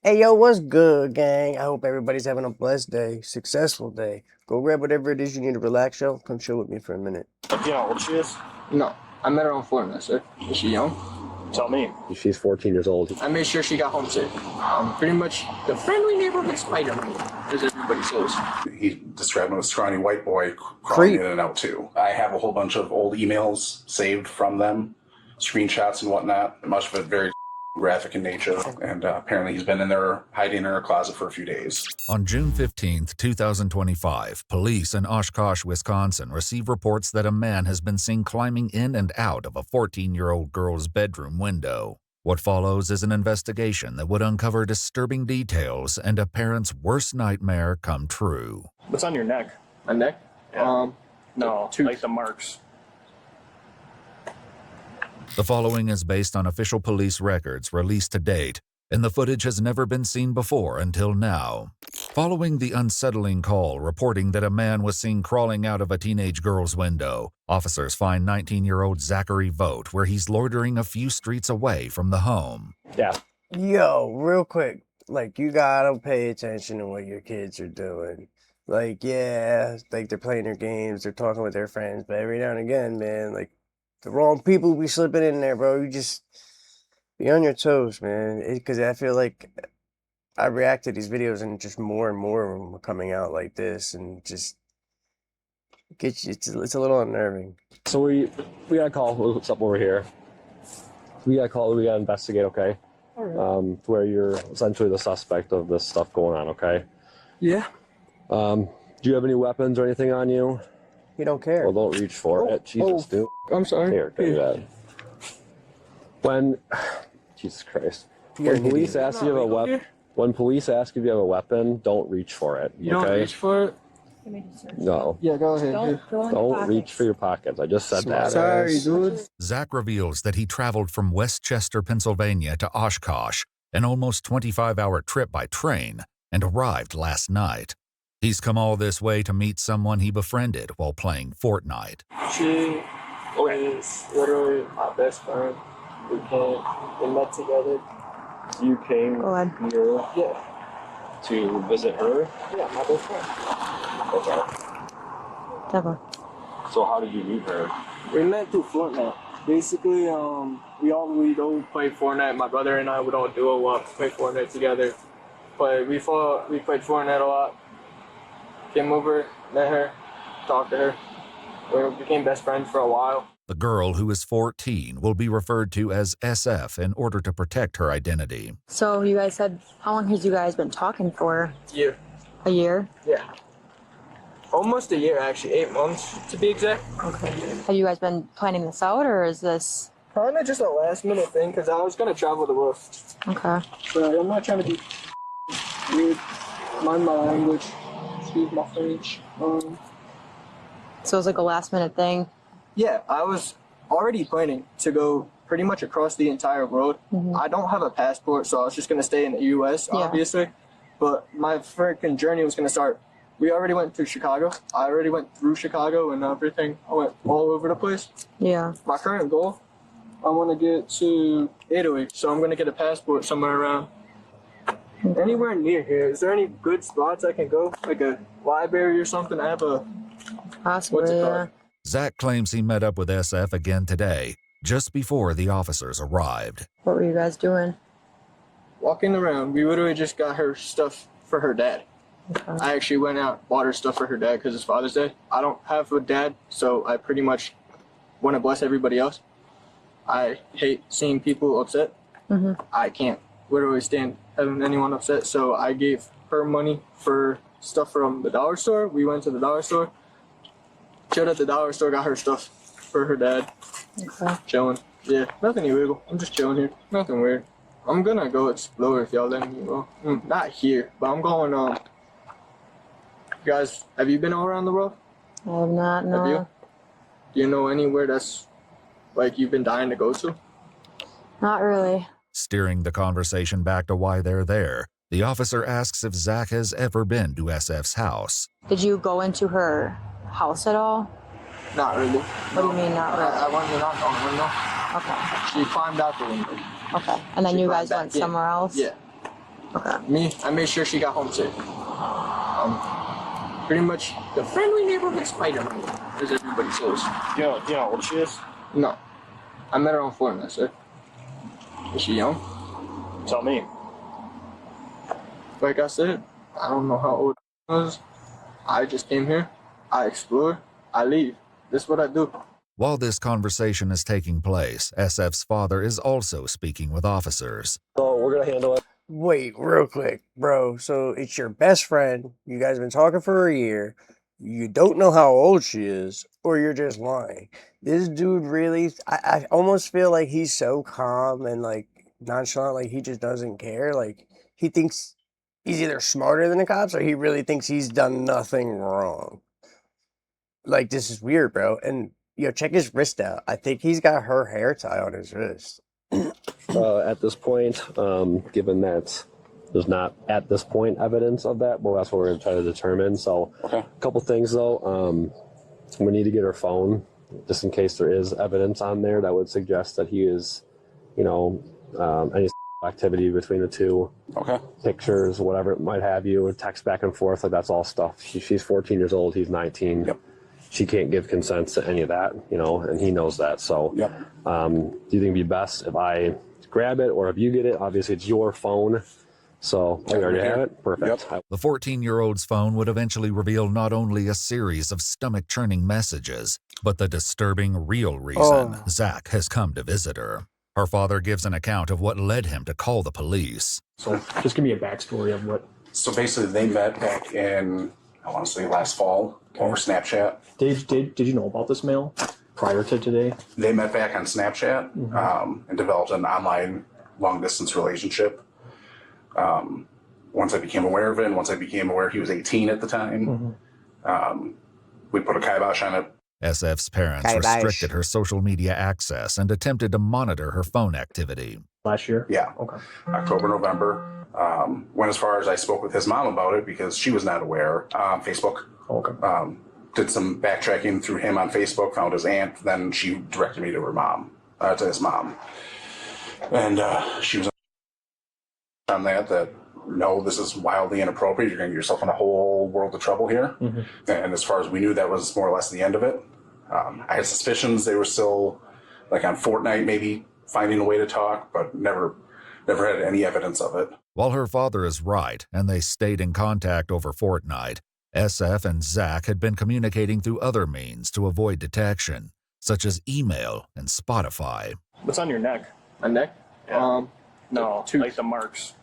Hey yo, what's good, gang? I hope everybody's having a blessed day, successful day. Go grab whatever it is you need to relax, yo. Come chill with me for a minute. Do you know how old she is? No, I met her on Fortnite, sir. Is she young? Tell me. She's 14 years old. I made sure she got home safe. Pretty much the friendly neighborhood Spider-Man, as everybody says. He described him as a scrawny white boy crawling Creep. in and out too. I have a whole bunch of old emails saved from them, screenshots and whatnot. It must have been very graphic in nature, and apparently he's been in there hiding in her closet for a few days. On June 15th, 2025, police in Oshkosh, Wisconsin receive reports that a man has been seen climbing in and out of a 14-year-old girl's bedroom window. What follows is an investigation that would uncover disturbing details and a parent's worst nightmare come true. What's on your neck? My neck? Yeah. No, tooth. like the marks. The following is based on official police records released to date, and the footage has never been seen before until now. Following the unsettling call reporting that a man was seen crawling out of a teenage girl's window, officers find 19-year-old Zachary Vogt where he's loitering a few streets away from the home. Yeah. Yo, real quick, you gotta pay attention to what your kids are doing. Yeah, they're playing their games, they're talking with their friends, but every now and again, man, the wrong people be slipping in there, bro. You just be on your toes, man. Because I feel like I react to these videos and just more and more of them are coming out like this, and just gets you. It's a little unnerving. So we got a call. What's up over here? We got a call. We got to investigate. Okay. To where you're essentially the suspect of this stuff going on. Okay. Yeah. Do you have any weapons or anything on you? You don't care. Well, don't reach for it. Jesus, dude. I'm sorry. Here, do that. When, Jesus Christ. When police ask you if you have a weapon, when police ask if you have a weapon, don't reach for it. You don't okay? reach for it? No. Yeah, go ahead. Don't reach for your pockets. I just said that. Sorry, dude. Zach reveals that he traveled from Westchester, Pennsylvania to Oshkosh, an almost 25-hour trip by train, and arrived last night. He's come all this way to meet someone he befriended while playing Fortnite. She is literally my best friend. We met together. You came here to visit her? Yeah, my best friend. Okay. Never. So how did you meet her? We met through Fortnite. Basically, we go play Fortnite. My brother and I would all duo up, play Fortnite together. But we played Fortnite a lot. Came over, met her, talked to her. We became best friends for a while. The girl, who is 14, will be referred to as SF in order to protect her identity. So you guys said, how long has you guys been talking for? Year. A year? Yeah. Almost a year, actually. 8 months, to be exact. Okay. Have you guys been planning this out, or is this... Kind of just a last-minute thing, because I was going to travel the world. Okay. But I'm not trying to be weird. Mind my language. Excuse my French. So it's like a last-minute thing? Yeah, I was already planning to go pretty much across the entire world. Mm-hmm. I don't have a passport, so I was just going to stay in the U.S., obviously. But my freaking journey was going to start. We already went through Chicago. I already went through Chicago and everything. I went all over the place. Yeah. My current goal, I want to get to Italy, so I'm going to get a passport somewhere around. Anywhere near here. Is there any good spots I can go? Like a library or something? I have a... Possibly, what's it yeah. called? Zach claims he met up with SF again today, just before the officers arrived. What were you guys doing? Walking around. We literally just got her stuff for her dad. Okay. I actually went out, bought her stuff for her dad because it's Father's Day. I don't have a dad, so I pretty much want to bless everybody else. I hate seeing people upset. Mm-hmm. I can't literally stand having anyone upset, so I gave her money for stuff from the dollar store. We went to the dollar store, chilled at the dollar store, got her stuff for her dad. Okay. Chilling. Yeah, nothing illegal. I'm just chilling here. Nothing weird. I'm gonna go explore if y'all let me go. Not here, but I'm going, guys, have you been all around the world? I have not, no. Have you? Do you know anywhere that's, you've been dying to go to? Not really. Steering the conversation back to why they're there, the officer asks if Zach has ever been to SF's house. Did you go into her house at all? Not really. What do you mean, not really? I went and knocked on the window. Okay. She climbed out the window. Okay. And then She you climbed guys went back in. somewhere else? Yeah. Okay. I made sure she got home safe. Pretty much the friendly neighborhood Spider-Man, as everybody says. Do you know how old she is? No, I met her on Fortnite, sir. Is she young? Tell me. Like I said, I don't know how old I was. I just came here, I explore, I leave. This is what I do. While this conversation is taking place, SF's father is also speaking with officers. So we're gonna handle it. Wait, real quick, bro. So it's your best friend. You guys have been talking for a year. You don't know how old she is, or you're just lying. This dude really, I almost feel like he's so calm and like nonchalant, like he just doesn't care. Like he thinks he's either smarter than the cops or he really thinks he's done nothing wrong. Like this is weird, bro. And check his wrist out. I think he's got her hair tie on his wrist. At this point, given that there's not at this point evidence of that, well, that's what we're going to try to determine. So, a couple things though. We need to get her phone just in case there is evidence on there that would suggest that he is, any activity between the two. Pictures, whatever it might have you, text back and forth, like that's all stuff. She's 14 years old. He's 19. Yep. She can't give consent to any of that, and he knows that. So, Yep. Do you think it'd be best if I grab it or if you get it? Obviously, it's your phone. So, you already have it? Perfect. Yep. The 14-year-old's phone would eventually reveal not only a series of stomach-churning messages, but the disturbing real reason Zach has come to visit her. Her father gives an account of what led him to call the police. So just give me a backstory of what. So basically, they met back in, I want to say last fall over Snapchat. Did you know about this male prior to today? They met back on Snapchat and developed an online long-distance relationship. Once I became aware of it, and once I became aware he was 18 at the time, we put a kibosh on it. SF's parents restricted her social media access and attempted to monitor her phone activity. Last year? Yeah. Okay. October, November. Went as far as I spoke with his mom about it because she was not aware. Facebook. Okay. Did some backtracking through him on Facebook, found his aunt, then she directed me to her mom, to his mom. And she was on that no, this is wildly inappropriate. You're going to get yourself in a whole world of trouble here. And as far as we knew, that was more or less the end of it. I had suspicions they were still like on Fortnite, maybe finding a way to talk, but never had any evidence of it. While her father is right, and they stayed in contact over Fortnite, SF and Zach had been communicating through other means to avoid detection, such as email and Spotify. What's on your neck? My neck? Yeah. No, tooth. like the marks.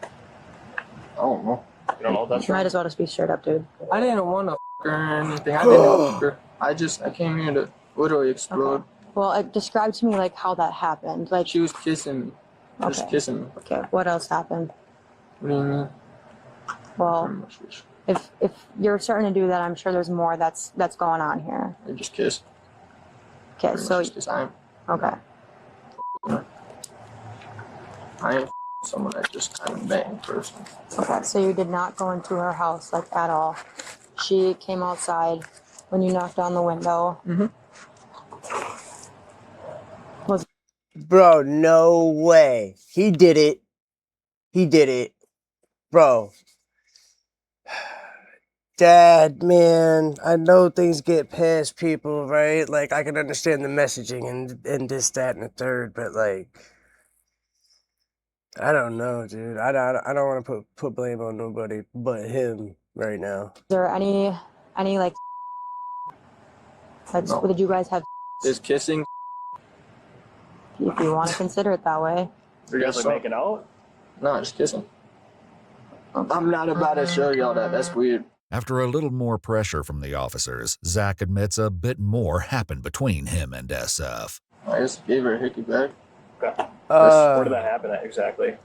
I don't know. You don't know what that's Might from? as well just be straight up, dude. I didn't want to her or anything. I didn't her. I came here to literally explode. Okay. Well, describe to me like how that happened. Like She was kissing me. Just Okay. kissing me. Okay, what else happened? What do you mean? Well, Pretty much just- if you're starting to do that, I'm sure there's more that's going on here. They just kissed. Okay, Pretty so much just kiss. okay. I ain't someone that just kind of bang person. Okay, so you did not go into her house like at all. She came outside when you knocked on the window. Bro, no way. He did it. He did it. Bro. Dad, man, I know things get past people, right? Like, I can understand the messaging and this, that, and the third, but, like, I don't know, dude. I don't want to put blame on nobody but him right now. Is there any like that's No. did you guys have Just kissing. if you want to consider it that way? You guys like making out? No, just kissing. I'm not about to show y'all that. That's weird. After a little more pressure from the officers, Zach admits a bit more happened between him and SF. I just gave her a hickey back Okay. Where did that happen at exactly?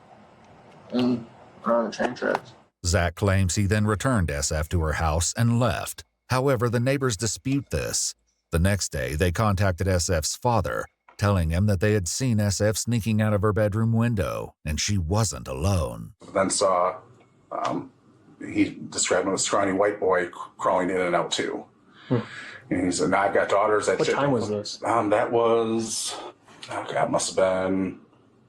and around the train tracks. Zach claims he then returned SF to her house and left. However, the neighbors dispute this. The next day, they contacted SF's father, telling him that they had seen SF sneaking out of her bedroom window, and she wasn't alone. Then saw, he described him as a scrawny white boy crawling in and out too. And he said, "Now I've got daughters." What time was this? That was, must have been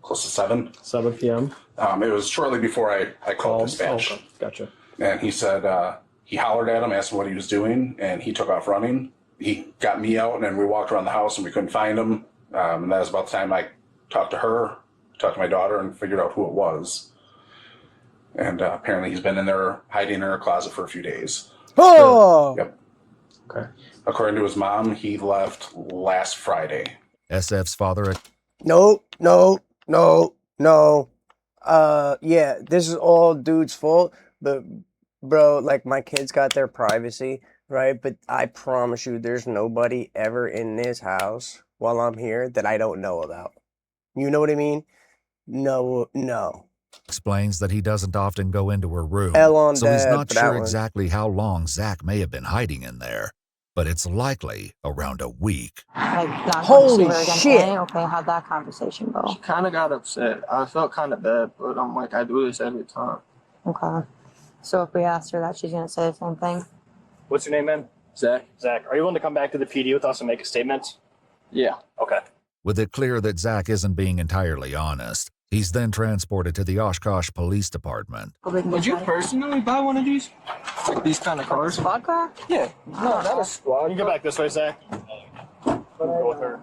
close to 7. 7 p.m. It was shortly before I called dispatch. Okay. Gotcha. And he said, he hollered at him, asked him what he was doing, and he took off running. He got me out, and then we walked around the house, and we couldn't find him. And that was about the time I talked to her, talked to my daughter, and figured out who it was. And apparently he's been in there hiding in her closet for a few days. Oh! Yep. Okay. According to his mom, he left last Friday. SF's father No. Yeah, this is all dude's fault, but bro, like my kids got their privacy, right? But I promise you, there's nobody ever in this house while I'm here that I don't know about. You know what I mean? No. explains that he doesn't often go into her room, L on so he's dad not for that sure one. exactly how long Zach may have been hiding in there, but it's likely around a week. Like, not Holy going to see her again. shit. Okay, how'd that conversation go? She kind of got upset. I felt kind of bad, but I'm like, I do this every time. Okay. So if we asked her that, she's going to say the same thing? What's your name, man? Zach? Zach. Are you willing to come back to the PD with us and make a statement? Yeah. Okay. With it clear that Zach isn't being entirely honest, he's then transported to the Oshkosh Police Department. Would you personally buy one of these? Like these kind of cars? Squad car? Yeah. No, not a squad. You can go back this way, Zach. Go with her.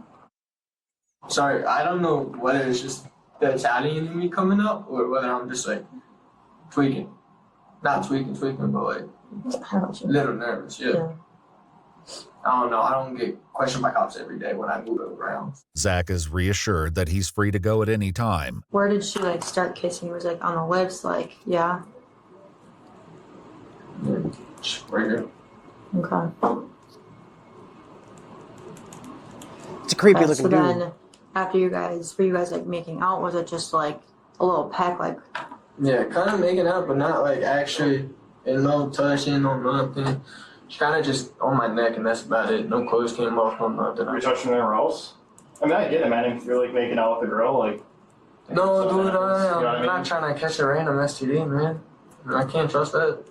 Sorry, I don't know whether it's just the Italian in me coming up or whether I'm just like tweaking. Not tweaking, but like a little nervous, yeah. I don't know. I don't get questioned by cops every day when I move around. Zach is reassured that he's free to go at any time. Where did she like start kissing? Was like on the lips, like, yeah. Right here. Okay. It's a creepy So looking dude. then, after were you guys like making out? Was it just like a little peck, like? Yeah, kind of making out, but not like actually, and no touching, no nothing. She kind of just on my neck, and that's about it. No clothes came off, no nothing. Are you touching anywhere else? I mean, I get it, man. If you're like making out with a girl, like. No, dude, You know what I I'm mean? not trying to catch a random STD, man. I can't trust that.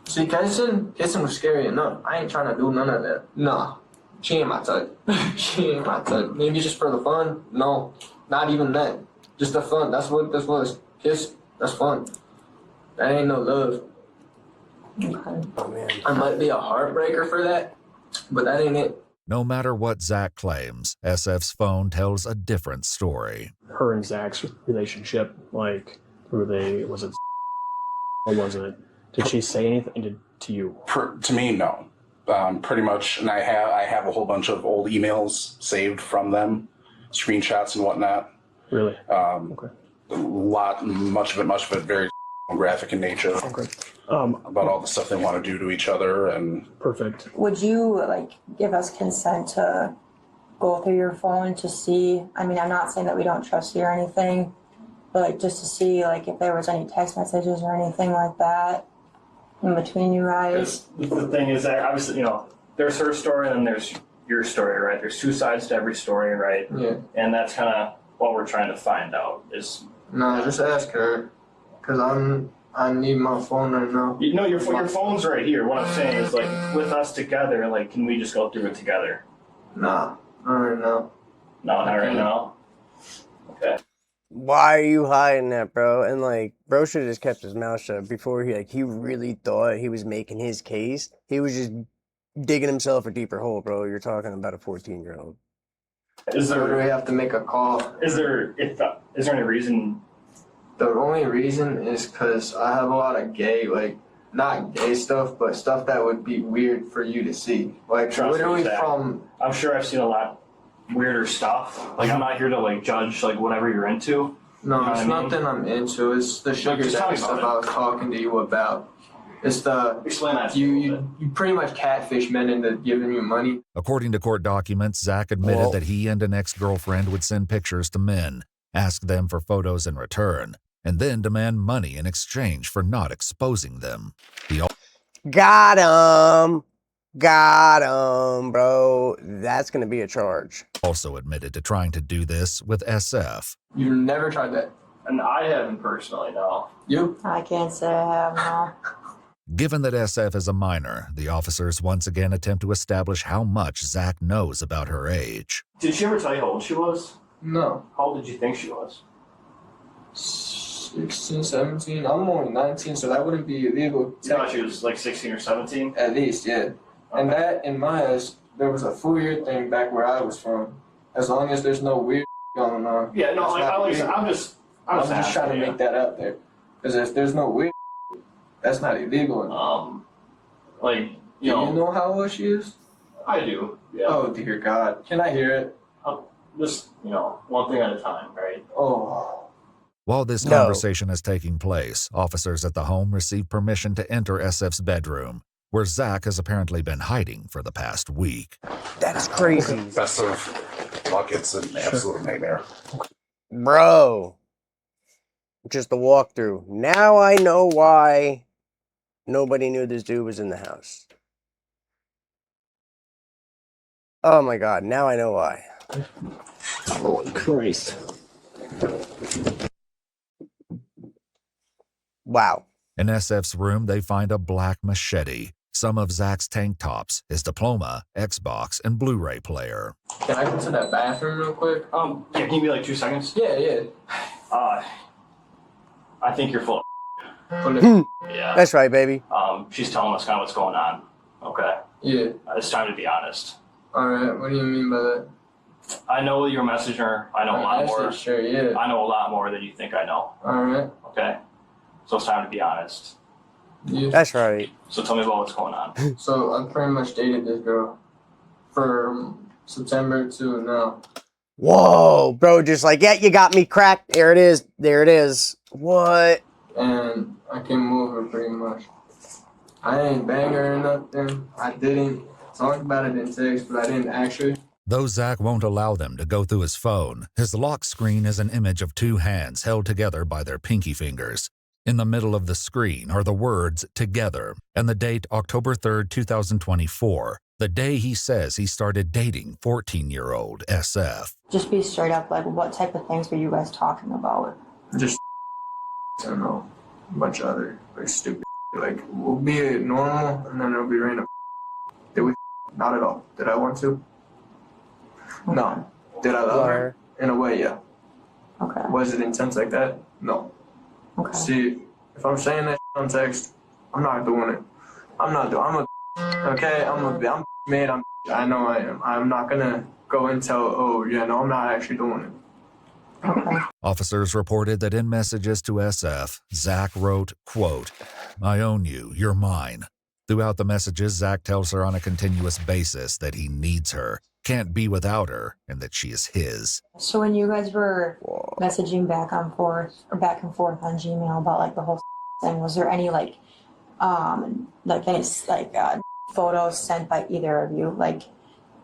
See, kissing was scary enough. I ain't trying to do none of that. Nah, she ain't my type. She ain't my type. Maybe just for the fun? No, not even that. Just the fun. That's what this was. Kiss, that's fun. That ain't no love. Okay. Oh man. I might be a heartbreaker for that, but that ain't it. No matter what Zach claims, SF's phone tells a different story. Her and Zach's relationship, like, was it or was it? Did she say anything to you? To me, no. Pretty much, and I have a whole bunch of old emails saved from them, screenshots and whatnot. Really? Okay. Much of it very graphic in nature. Okay. About all the stuff they want to do to each other, and Perfect. Would you like give us consent to go through your phone to see? I mean, I'm not saying that we don't trust you or anything, but like just to see like if there was any text messages or anything like that in between you guys. The thing is that obviously, you know, there's her story and then there's your story, right? There's two sides to every story, right? Yeah. And that's kind of what we're trying to find out is. Nah, just ask her, cause I need my phone right now. You know, your phone's right here. What I'm saying is, like, with us together, like, can we just go through it together? Nah, not right now. No, not right now. Okay. Why are you hiding that, bro? And like, bro should have just kept his mouth shut before he really thought he was making his case. He was just digging himself a deeper hole, bro. You're talking about a 14-year-old. Is So do we there have to make a call? is there any reason? The only reason is because I have a lot of gay, like, not gay stuff, but stuff that would be weird for you to see. Like, Trust me, literally Zach. from... I'm sure I've seen a lot weirder stuff. Like, I'm not here to like judge like whatever you're into. No, You know it's what I mean? nothing I'm into. It's the sugar just tell daddy me about stuff it. I was talking to you about. It's the... Explain that to me a little bit. You pretty much catfish men into giving you money. According to court documents, Zach admitted Well- that he and an ex-girlfriend would send pictures to men, ask them for photos in return, and then demand money in exchange for not exposing them. He Got him, bro. That's gonna be a charge. also admitted to trying to do this with SF. You've never tried that. And I haven't personally, no. You? I can't say I have, no. Given that SF is a minor, the officers once again attempt to establish how much Zach knows about her age. Did she ever tell you how old she was? No. How old did you think she was? 16, 17. I'm only 19, so that wouldn't be illegal. You thought she was like 16 or 17? At least, yeah. And that, in my eyes, there was a full year thing back where I was from. As long as there's no weird going on. Yeah, no, like, I'm just trying to make that out there. Because if there's no weird, that's not illegal. Like, Do you know how old she is? I do. Yeah. Oh, dear God. Can I hear it? Just, one thing at a time, right? Oh. While this conversation is taking place, officers at the home receive permission to enter SF's bedroom, where Zach has apparently been hiding for the past week. That's crazy. Best of luck, it's an absolute nightmare. Bro. Just a walkthrough. Now I know why nobody knew this dude was in the house. Oh my God, now I know why. Holy Christ. Wow. In SF's room, they find a black machete, some of Zach's tank tops, his diploma, Xbox, and Blu-ray player. Can I go to that bathroom real quick? Yeah, can you give me like 2 seconds? Yeah. I think you're full of Yeah. That's right, baby. She's telling us kind of what's going on. Okay. Yeah. It's time to be honest. Alright, what do you mean by that? I know you're messaging her. I know a lot more. Sure, yeah. I know a lot more than you think I know. Alright. Okay? So it's time to be honest. Yeah. That's right. So tell me about what's going on. So I pretty much dated this girl from September to now. Whoa, bro, just like, yeah, you got me cracked. There it is. There it is. What? And I can move her pretty much. I ain't bang her or nothing. I didn't talk about it in text, but I didn't actually. Though Zach won't allow them to go through his phone, his lock screen is an image of 2 hands held together by their pinky fingers. In the middle of the screen are the words "together" and the date October 3rd, 2024, the day he says he started dating 14-year-old SF. Just be straight up, like, what type of things were you guys talking about? Just, I don't know, a bunch of other, like, stupid. Like, we'll be normal, and then it'll be random. Did we? Not at all. Did I want to? No. Did I love her? In a way, yeah. Okay. Was it intense like that? No. Okay. See, if I'm saying that on text, I'm not doing it. I'm okay, I'm made, I know I am. I'm not gonna go and tell, oh, yeah, no, I'm not actually doing it. Okay. Officers reported that in messages to SF, Zach wrote, quote, "I own you, you're mine." Throughout the messages, Zach tells her on a continuous basis that he needs her, can't be without her, and that she is his. So when you guys were messaging back and forth on Gmail about like the whole thing, was there any photos sent by either of you? Like,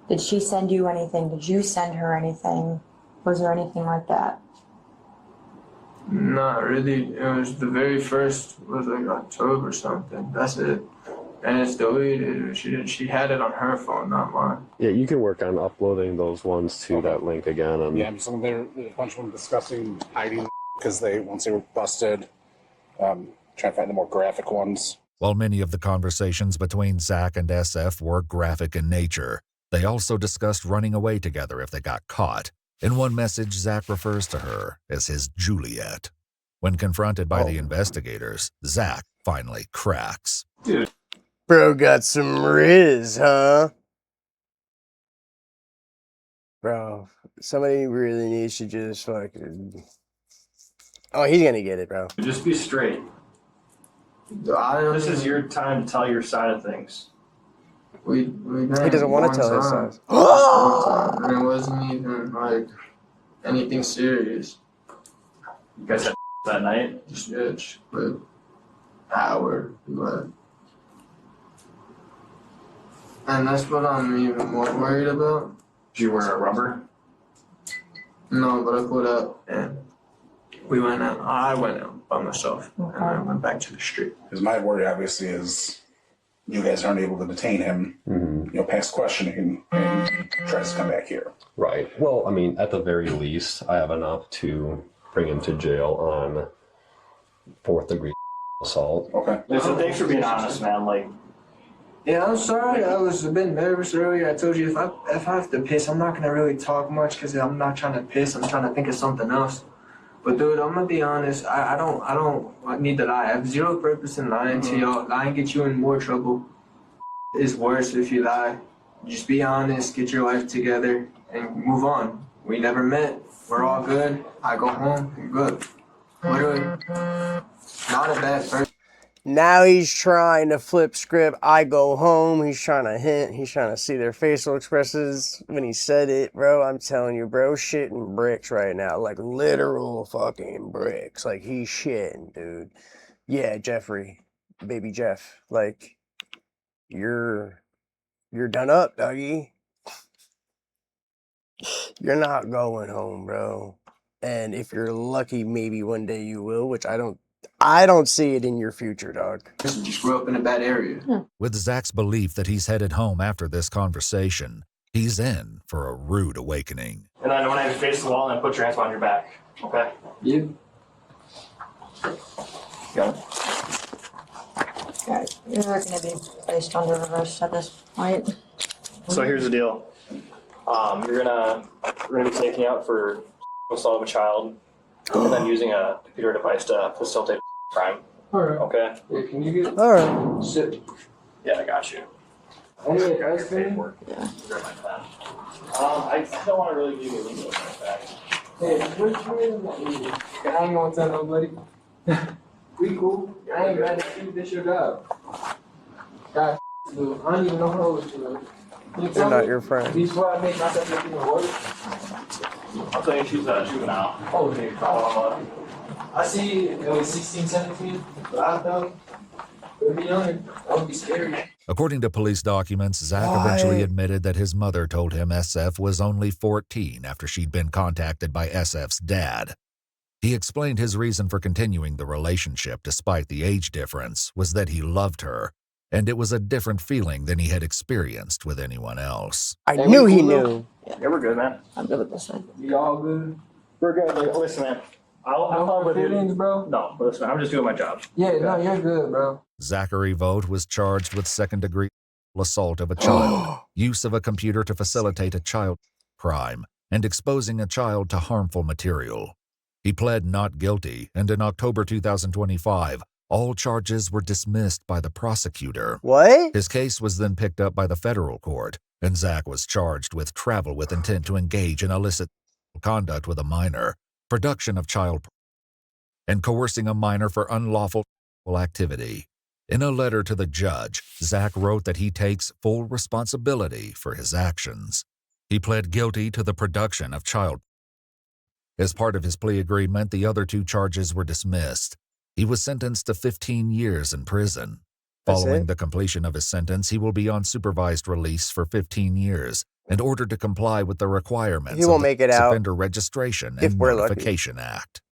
did she send you anything? Did you send her anything? Was there anything like that? Not really. It was the very first, was like October or something. That's it. And it's deleted. She had it on her phone, not mine. Yeah, you can work on uploading those ones to that link again. And Yeah, some of there's a bunch of them discussing hiding because once they were busted, trying to find the more graphic ones. While many of the conversations between Zach and SF were graphic in nature, they also discussed running away together if they got caught. In one message, Zach refers to her as his Juliet. When confronted by the investigators, Zach finally cracks. Dude. Bro got some riz, huh? Bro, somebody really needs to just fucking... Oh, he's gonna get it, bro. Just be straight. This is your time to tell your side of things. He doesn't want to tell his side. And it wasn't even like anything serious. You guys had that night? Just but hour, but. And that's what I'm even more worried about. Did you wear a rubber? No, but I pulled up and we went out. I went out by myself and I went back to the street. Because my worry, obviously, is you guys aren't able to detain him, past questioning, and he tries to come back here. Right. Well, I mean, at the very least, I have enough to bring him to jail on 4th-degree assault. Okay. Listen, thanks for being honest, man. Like, yeah, I'm sorry. I was a bit nervous earlier. I told you if I have to piss, I'm not gonna really talk much because I'm not trying to piss. I'm trying to think of something else. But dude, I'm gonna be honest. I don't need to lie. I have zero purpose in lying to y'all. Lying gets you in more trouble. It's worse if you lie. Just be honest, get your life together, and move on. We never met. We're all good. I go home. You're good. Literally, not a bad person. Now he's trying to flip script. I go home. He's trying to hint. He's trying to see their facial expressions when he said it, bro. I'm telling you, bro, shitting bricks right now. Like literal fucking bricks. Like he's shitting, dude. Yeah, Jeffrey, baby Jeff. Like you're done up, doggy. You're not going home, bro. And if you're lucky, maybe one day you will, which I don't see it in your future, dog. Just grew up in a bad area. With Zach's belief that he's headed home after this conversation, he's in for a rude awakening. And then when I face the wall, then put your hands behind your back. Okay? Yeah. Got it. Guys, you're going to be placed under arrest at this point. So here's the deal. We're gonna be taking you out for assault of a child, and then using a computer device to facilitate crime. Alright. Okay? Yeah, can you get All right. shit? Yeah, I got you. Hey, guys, Paperwork. Yeah. Grab my pen. I don't want to really give you a legal effect. Hey, what you mean? I ain't gonna tell nobody. We cool. I ain't mad at you. This your job. God, dude, I don't even know how to do it. They're not your friend. Before I make myself look even worse. I'll tell you she's a juvenile. Oh, dude. I see it was 16, 17. But I thought it'd be younger. That would be scary. According to police documents, Zach eventually admitted that his mother told him SF was only 14 after she'd been contacted by SF's dad. He explained his reason for continuing the relationship despite the age difference was that he loved her, and it was a different feeling than he had experienced with anyone else. I knew he cool, knew. Yeah, we're good, man. I'm good with this side. You all good? We're good. Like, listen, man. I'll No help hard with feelings, you. bro? No, listen, I'm just doing my job. Yeah, no, you're good, bro. Zachary Vogt was charged with second-degree assault of a child, use of a computer to facilitate a child crime, and exposing a child to harmful material. He pled not guilty, and in October 2025, all charges were dismissed by the prosecutor. What? His case was then picked up by the federal court, and Zach was charged with travel with intent to engage in illicit conduct with a minor, production of child and coercing a minor for unlawful activity. In a letter to the judge, Zach wrote that he takes full responsibility for his actions. He pled guilty to the production of child. As part of his plea agreement, the other two charges were dismissed. He was sentenced to 15 years in prison. That's Following it? the completion of his sentence, he will be on supervised release for 15 years in order to comply with the requirements He won't of the make it out Offender Registration if and we're lucky. Notification Act.